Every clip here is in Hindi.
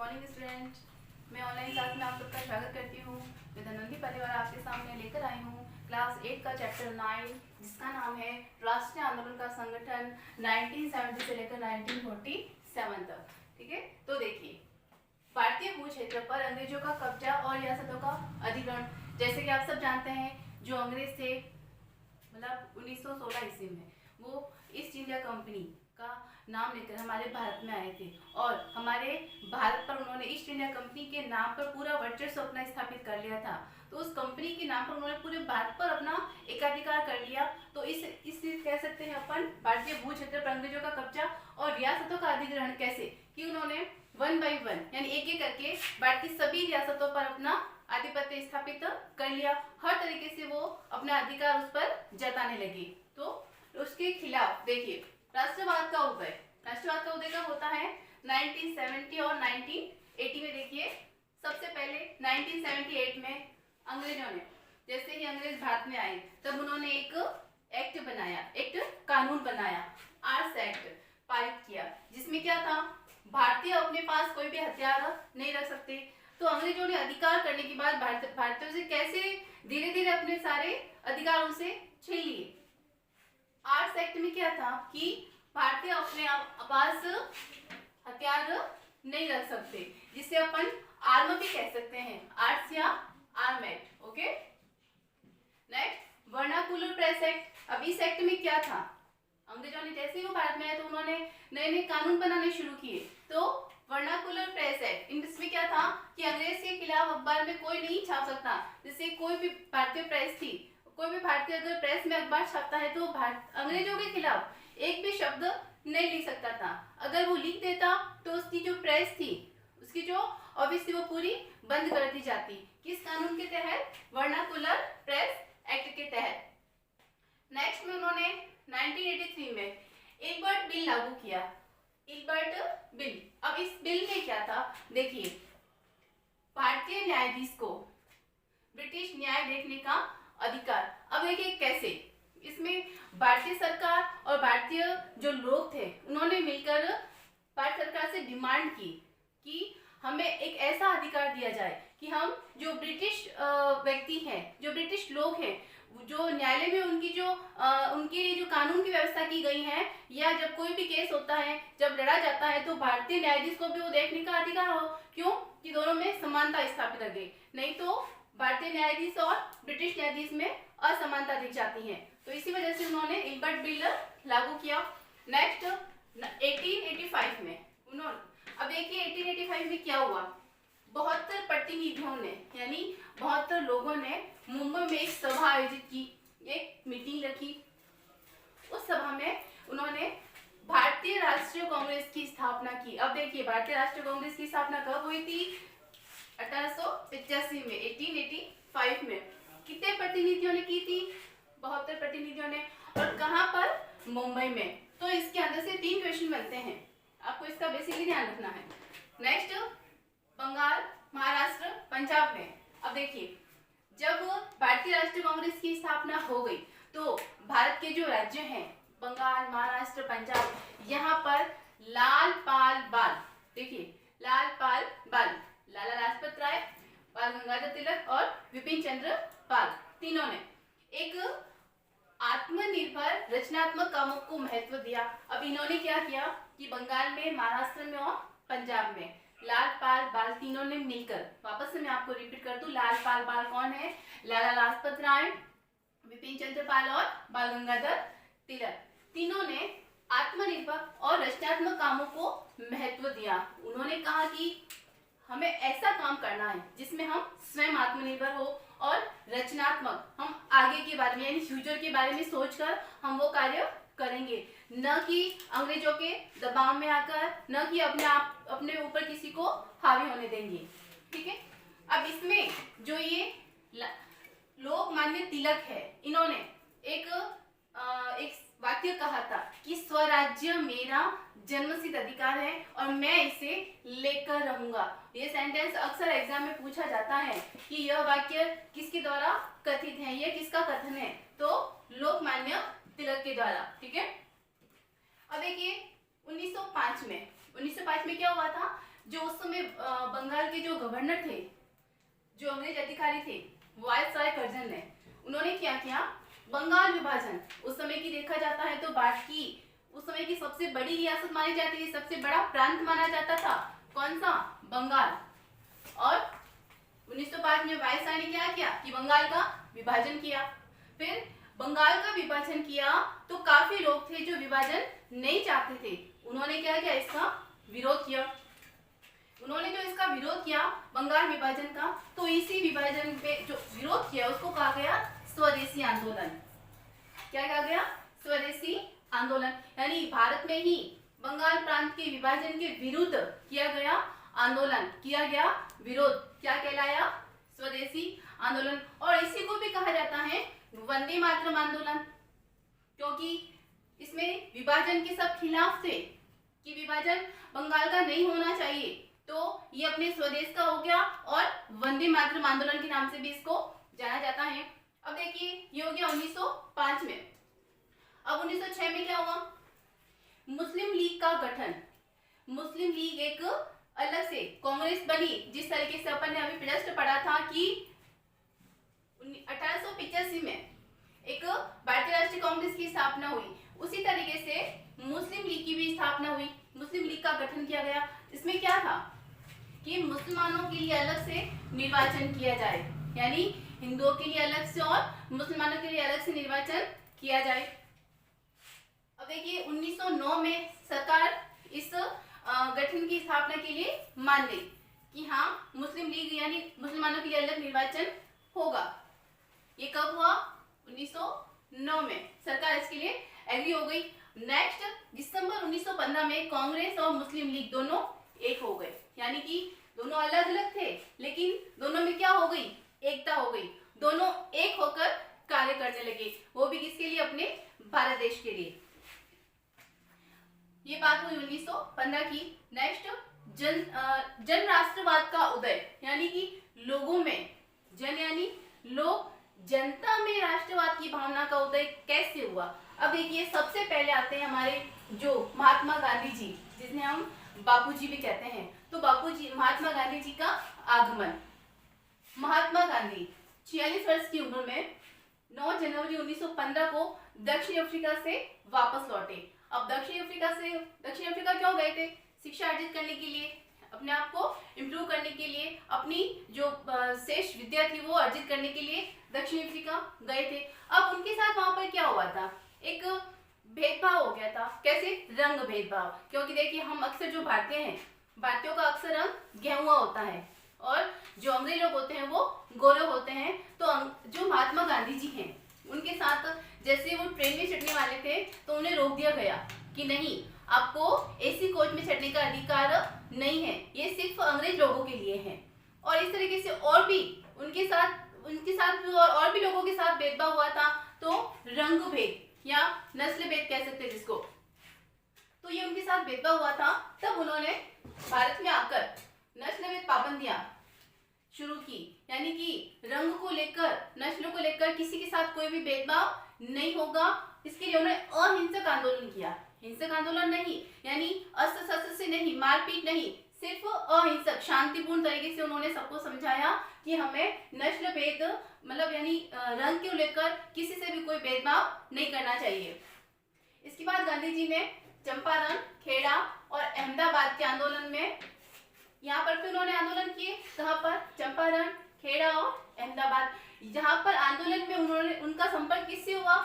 Morning student. मैं ऑनलाइन क्लास में आप सबका स्वागत करती हूँ। मैं धनवंती परिवार आपके सामने लेकर आई हूँ क्लास 8 का चैप्टर 9, जिसका नाम है राष्ट्रीय आंदोलन का संगठन 1970 से लेकर 1947 तक। ठीक है, तो देखिए, भारतीय भू क्षेत्र पर अंग्रेजों का कब्जा और रियासतों का अधिग्रहण। जैसे कि आप सब जानते हैं, जो अंग्रेज थे मतलब 1916 ईस्वी में वो ईस्ट इंडिया कंपनी का नाम लेकर हमारे भारत में आए थे और हमारे भारत पर उन्होंने ईस्ट इंडिया कंपनी के नाम पर पूरा वर्चस्व अपना स्थापित कर लिया था। तो उस कंपनी के नाम पर उन्होंने पूरे भारत पर अपना एकाधिकार कर लिया। तो इस कह सकते हैं अपन भारतीय भू क्षेत्र पर अंग्रेजों का कब्जा और रियासतों का अधिग्रहण। कैसे कि उन्होंने 1 by 1 यानी एक एक करके भारत की सभी रियासतों पर अपना आधिपत्य स्थापित कर लिया। हर तरीके से वो अपना अधिकार उस पर जताने लगे। तो उसके खिलाफ देखिए, राष्ट्रवाद का उदय कब होता है? 1970 और 1980 में। देखिए, सबसे पहले 1978 में अंग्रेजों ने, जैसे ही अंग्रेज भारत में आए तब उन्होंने एक कानून बनाया, आर्म्स एक्ट पारित किया, जिसमें क्या था, भारतीय अपने पास कोई भी हथियार नहीं रख सकते। तो अंग्रेजों ने अधिकार करने के बाद भारतीयों से कैसे धीरे धीरे अपने सारे अधिकारों से छीन लिए। आर्म्स एक्ट में क्या था कि भारतीय अपने पास हथियार नहीं रख सकते, जिसे अपन आर्म भी कह सकते हैं, आर्म्स या arm act. Okay, next vernacular press act. अब इस एक्ट में क्या था, अंग्रेजों ने जैसे ही वो भारत में आए तो उन्होंने नए नए कानून बनाने शुरू किए। तो वर्नाकुलर प्रेस एक्ट, इसमें क्या था कि अंग्रेज के खिलाफ अखबार में कोई नहीं छाप सकता। जैसे कोई भी भारतीय प्रेस थी, कोई भी भारतीय अगर प्रेस में अखबार छापता है तो अंग्रेजों के खिलाफ एक भी शब्द नहीं लिख सकता था। अगर वो लिख देता तो उसकी जो प्रेस थी, उसकी जो ऑफिस थी, वो पूरी बंद कर दी जाती। किस कानून के तहत? वर्नाकुलर प्रेस एक्ट के तहत। नेक्स्ट में उन्होंने 1983 में इल्बर्ट बिल लागू किया। इल्बर्ट बिल, अब इस बिल में क्या था, देखिए, भारतीय न्यायाधीश को ब्रिटिश न्याय देखने का अधिकार। अब देखिए कैसे, इसमें भारतीय सरकार और भारतीय जो लोग थे उन्होंने मिलकर भारत सरकार से डिमांड की कि हमें एक ऐसा अधिकार दिया जाए कि हम जो ब्रिटिश व्यक्ति हैं, जो ब्रिटिश लोग हैं, जो न्यायालय में उनकी जो कानून की व्यवस्था की गई है, या जब कोई भी केस होता है, जब लड़ा जाता है, तो भारतीय न्यायाधीश को भी वो देखने का अधिकार हो। क्यों? कि दोनों में समानता स्थापित रहे, नहीं तो भारतीय न्यायाधीश और ब्रिटिश न्यायाधीश में असमानता दिख जाती है। तो इसी वजह से उन्होंने इल्बर्ट बिल लागू किया। नेक्स्ट 1885 में उन्होंने, अब देखिए 1885 में क्या हुआ, 72 प्रतिनिधियों ने यानी 72 लोगों ने मुंबई में एक सभा आयोजित की, एक मीटिंग रखी। उस सभा में उन्होंने भारतीय राष्ट्रीय कांग्रेस की स्थापना की। अब देखिए, भारतीय राष्ट्रीय कांग्रेस की स्थापना कब हुई थी? 1885 में, 1885 में। कितने प्रतिनिधियों ने की थी? 72 प्रतिनिधियों ने। और कहां पर? मुंबई में। तो इसके अंदर से 3 क्वेश्चन बनते हैं, आपको इसका बेसिकली ध्यान रखना है। नेक्स्ट, बंगाल, महाराष्ट्र, पंजाब में। अब देखिए, जब भारतीय राष्ट्रीय कांग्रेस की स्थापना हो गई तो भारत के जो राज्य हैं, बंगाल, महाराष्ट्र, पंजाब, यहाँ पर लाल पाल बाल, देखिए लाल पाल बाल, लाला लाजपत राय, बाल गंगाधर तिलक और विपिन चंद्र पाल, तीनों ने एक आत्मनिर्भर रचनात्मक कामों को महत्व दिया। अब इन्होंने क्या किया कि बंगाल में, महाराष्ट्र में और पंजाब में लाल पाल बाल तीनों ने मिलकर, वापस से मैं आपको रिपीट कर दूं, लाल पाल बाल कौन है? लाला लाजपत राय, विपिन चंद्र पाल और बाल गंगाधर तिलक, तीनों ने आत्मनिर्भर और रचनात्मक कामों को महत्व दिया। उन्होंने कहा कि हमें ऐसा काम करना है जिसमें हम स्वयं आत्मनिर्भर हो और रचनात्मक, हम आगे के बारे में यानी फ्यूचर के बारे में सोचकर हम वो कार्य करेंगे, न कि अंग्रेजों के दबाव में आकर, न कि अपने ऊपर किसी को हावी होने देंगे। ठीक है, अब इसमें जो ये लोकमान्य तिलक है, इन्होंने एक वाक्य कहा था कि स्वराज्य मेरा जन्मसिद्ध अधिकार है और मैं इसे लेकर रहूंगा। ये सेंटेंस अक्सर एग्जाम में पूछा जाता है कि यह वाक्य किसके द्वारा कथित है, यह किसका कथन है? तो लोकमान्य तिलक के द्वारा। ठीक है, अब देखिए 1905 में क्या हुआ था? जो उस समय बंगाल के जो गवर्नर थे, जो अंग्रेज अधिकारी थे, वायसराय कर्जन ने, उन्होंने क्या किया, बंगाल विभाजन। उस समय की देखा जाता है तो भारत की उस समय की सबसे बड़ी रियासत मानी जाती है, सबसे बड़ा प्रांत माना जाता था, कौन सा, बंगाल। और 1905 में वायसराय ने क्या किया कि बंगाल का विभाजन किया। फिर बंगाल का विभाजन किया तो काफी लोग थे जो विभाजन नहीं चाहते थे, उन्होंने क्या किया, इसका विरोध किया। उन्होंने जो इसका विरोध किया बंगाल विभाजन का, तो इसी विभाजन पे जो विरोध किया उसको कहा गया स्वदेशी आंदोलन। क्या कहा गया, स्वदेशी आंदोलन। यानी भारत में ही बंगाल प्रांत के विभाजन के विरुद्ध किया गया आंदोलन, किया गया विरोध, क्या कहलाया, स्वदेशी आंदोलन। और इसी को भी कहा जाता है वंदे मातरम आंदोलन, क्योंकि इसमें विभाजन के सब खिलाफ थे कि विभाजन बंगाल का नहीं होना चाहिए, तो ये अपने स्वदेश का हो गया और वंदे मातरम आंदोलन के नाम से भी इसको जाना जाता है। अब देखिए ये हो गया 1905 में। अब 1906 में क्या हुआ, मुस्लिम लीग का गठन। मुस्लिम लीग एक अलग से कांग्रेस बनी, जिस तरीके से अपन ने अभी पृष्ठ पढ़ा था कि 1885 में एक भारतीय राष्ट्रीय कांग्रेस की स्थापना हुई, उसी तरीके से मुस्लिम लीग की भी स्थापना हुई, मुस्लिम लीग का गठन किया गया। इसमें क्या था कि मुसलमानों के लिए अलग से निर्वाचन किया जाए, यानी हिंदुओं के लिए अलग से और मुसलमानों के लिए अलग से निर्वाचन किया जाए। अब देखिए 1909 में सरकार इस गठन की स्थापना के लिए मान गई कि हाँ मुस्लिम लीग यानी मुसलमानों के लिए अलग निर्वाचन होगा। ये कब हुआ, 1909 में सरकार इसके लिए एग्री हो गई। नेक्स्ट दिसंबर 1915 में कांग्रेस और मुस्लिम लीग दोनों एक हो गए, यानी कि दोनों अलग अलग थे लेकिन दोनों में क्या हो गई, एकता हो गई, दोनों एक होकर कार्य करने लगे, वो भी किसके लिए, अपने भारत देश के लिए। ये बात हुई 1915 की। नेक्स्ट जन राष्ट्रवाद का उदय, यानी कि लोगों में, जन यानी लोग, जनता में राष्ट्रवाद की भावना का उदय कैसे हुआ। अब देखिए सबसे पहले आते हैं हमारे जो महात्मा गांधी जी, जिन्हें हम बापूजी भी कहते हैं। तो बापूजी, महात्मा गांधी जी का आगमन। महात्मा गांधी 46 वर्ष की उम्र में 9 जनवरी 1915 को दक्षिण अफ्रीका से वापस लौटे। अब दक्षिण अफ्रीका क्यों गए थे, शिक्षा अर्जित करने के लिए, अपने आप को इम्प्रूव करने के लिए, अपनी जो शेष विद्या थी वो अर्जित करने के लिए दक्षिण अफ्रीका गए थे। अब उनके साथ वहां पर क्या हुआ था, एक भेदभाव हो गया था। कैसे, रंग भेदभाव, क्योंकि देखिए हम अक्सर जो भारतीय हैं, भारतीयों का अक्सर रंग गेहुआ होता है और जो अंग्रेज लोग होते हैं वो गोरे होते हैं। तो जो महात्मा गांधी जी हैं उनके साथ जैसे वो ट्रेन में चढ़ने वाले थे तो उन्हें रोक दिया गया कि नहीं, आपको एसी कोच में चढ़ने का अधिकार नहीं है, ये सिर्फ अंग्रेज लोगों के लिए है। और इस तरीके से और भी उनके साथ और भी लोगों के साथ भेदभाव हुआ था। तो रंग भेद या नस्ल भेद कह सकते हैं जिसको, तो ये उनके साथ भेदभाव हुआ था। तब उन्होंने भारत में आकर नस्ल भेद पाबंदियां शुरू की, यानी कि रंग को लेकर, नस्लों को लेकर किसी के साथ कोई भी भेदभाव नहीं होगा। इसके लिए उन्होंने अहिंसक आंदोलन किया, हिंसक आंदोलन नहीं, यानी अस्त्र शस्त्र से नहीं, मारपीट नहीं, सिर्फ अहिंसक शांतिपूर्ण तरीके से उन्होंने सबको समझाया कि हमें नस्ल भेद मतलब यानी रंग को लेकर किसी से भी कोई भेदभाव नहीं करना चाहिए। इसके बाद गांधी जी ने चंपारण, खेड़ा और अहमदाबाद के आंदोलन में, यहाँ पर भी उन्होंने आंदोलन किए। कहाँ पर, चंपारण, खेड़ा और अहमदाबाद। जहाँ पर आंदोलन में उन्होंने, उनका संपर्क किससे हुआ,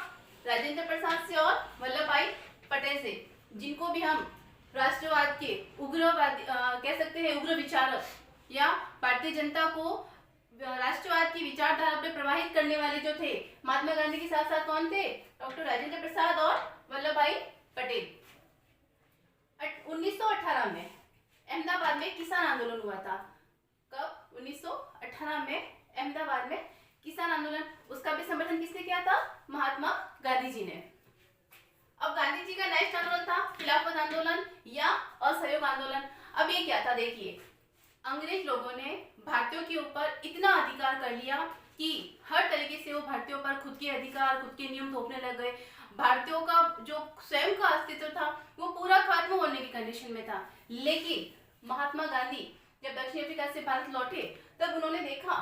राजेंद्र प्रसाद से और वल्लभ भाई पटेल से, जिनको भी हम राष्ट्रवाद के उग्रवादी कह सकते हैं, उग्र विचारक या भारतीय जनता को राष्ट्रवाद की विचारधारा पर प्रभावित करने वाले जो थे, महात्मा गांधी के साथ साथ कौन थे, डॉक्टर राजेंद्र प्रसाद और वल्लभ भाई पटेल। 1918 में अहमदाबाद में किसान आंदोलन हुआ था। कब, 1918 में अहमदाबाद में किसान आंदोलन, उसका भी समर्थन किसने किया था, महात्मा गांधी जी ने। अब गांधी जी का नेक्स्ट आंदोलन था खिलाफत आंदोलन या असहयोग आंदोलन। अब ये क्या था, देखिए अंग्रेज लोगों ने भारतीयों के ऊपर इतना अधिकार कर लिया कि हर तरीके से वो भारतीयों पर खुद के अधिकार, खुद के नियम थोपने लग गए। भारतीयों का जो स्वयं का अस्तित्व था वो पूरा खत्म होने की कंडीशन में था। लेकिन महात्मा गांधी जब दक्षिण अफ्रीका से भारत लौटे तब उन्होंने देखा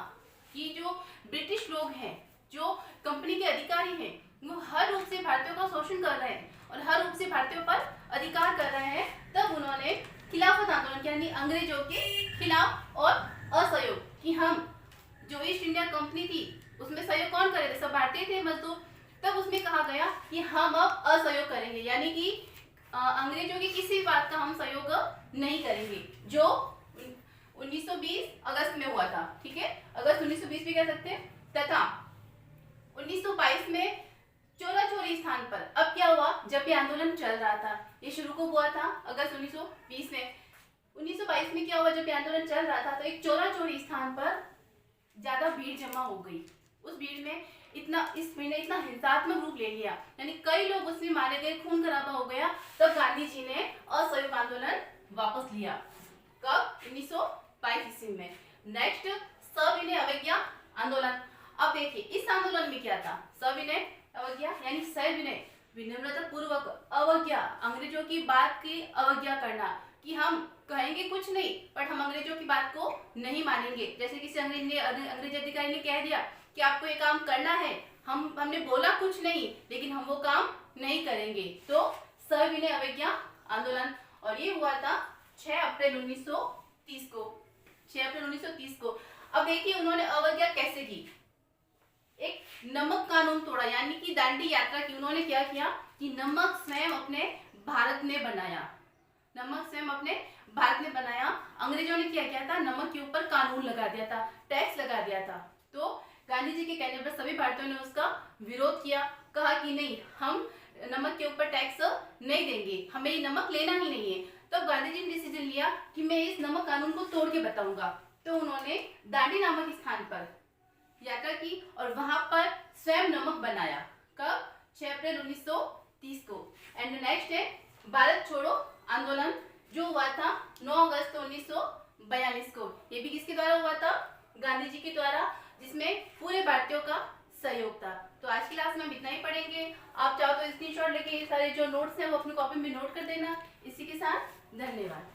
कि जो ब्रिटिश लोग हैं, जो कंपनी के अधिकारी हैं, वो हर रूप से भारतीयों का शोषण कर रहे हैं और हर रूप से भारतीयों पर अधिकार कर रहे हैं। तब उन्होंने खिलाफत आंदोलन यानी अंग्रेजों के खिलाफ और असहयोग कि हम जो ईस्ट इंडिया कंपनी थी उसमें सहयोग कौन करे थे, सब भारतीय थे मजदूर। तब उसमें कहा गया कि हम अब असहयोग करेंगे, यानी कि अंग्रेजों की किसी बात का हम सहयोग नहीं करेंगे, जो 1920 अगस्त में हुआ था। ठीक है, अगस्त 1920 भी कह सकते हैं। तथा 1922 में चोरा चोरी स्थान पर, अब क्या हुआ, जब ये आंदोलन चल रहा था, ये शुरू को हुआ था अगस्त 1920 में। 1922 में क्या हुआ, जब ये आंदोलन चल रहा था तो एक चोरा चोरी स्थान पर ज्यादा भीड़ जमा हो गई। उस भीड़ में इस भीड़ ने इतना हिंसात्मक रूप ले लिया, यानी कई लोग उसमें मारे गए, खून खराबा हो गया। तब गांधी जी ने असहयोग आंदोलन वापस लिया। कब? 1922 ईस्वी में। नेक्स्ट, सविनय अवज्ञा आंदोलन। अब देखिए इस आंदोलन में क्या था, सविनय अवज्ञा यानी सविनय विनम्रता पूर्वक अवज्ञा, अंग्रेजों की बात की अवज्ञा करना कि हम कहेंगे कुछ नहीं पर हम अंग्रेजों की बात को नहीं मानेंगे। जैसे किसी अंग्रेज अधिकारी ने कह दिया कि आपको ये काम करना है, हमने बोला कुछ नहीं लेकिन हम वो काम नहीं करेंगे, तो सविनय अवज्ञा आंदोलन। और ये हुआ था 6 अप्रैल 1930 को। 6 अप्रैल 1930 को। अब देखिए उन्होंने अवज्ञा कैसे की, एक नमक कानून तोड़ा, यानी कि दांडी यात्रा की। उन्होंने क्या किया कि नमक स्वयं अपने भारत ने बनाया, नमक स्वयं अपने भारत ने बनाया। अंग्रेजों ने क्या किया था, नमक के ऊपर कानून लगा दिया था, टैक्स लगा दिया था। तो गांधी जी के कहने पर सभी भारतीयों ने उसका विरोध किया, कहा कि नहीं, हम नमक के ऊपर टैक्स नहीं देंगे, हमें ये नमक लेना ही नहीं है। तब गांधी जी ने डिसीजन लिया कि मैं इस नमक कानून को तोड़ के बताऊंगा। तो उन्होंने दांडी नामक स्थान पर यात्रा की और वहां पर स्वयं नमक बनाया। कब? 6 अप्रैल 1930 को। एंड नेक्स्ट है भारत छोड़ो आंदोलन, जो हुआ था 9 अगस्त 1942 को। ये भी किसके द्वारा हुआ था? गांधी जी के द्वारा, जिसमें पूरे भारतीयों का सहयोग था। तो आज की क्लास में हम इतना ही पढ़ेंगे। आप चाहो तो स्क्रीनशॉट लेके ये सारे जो नोट्स हैं वो अपनी कॉपी में नोट कर देना। इसी के साथ धन्यवाद।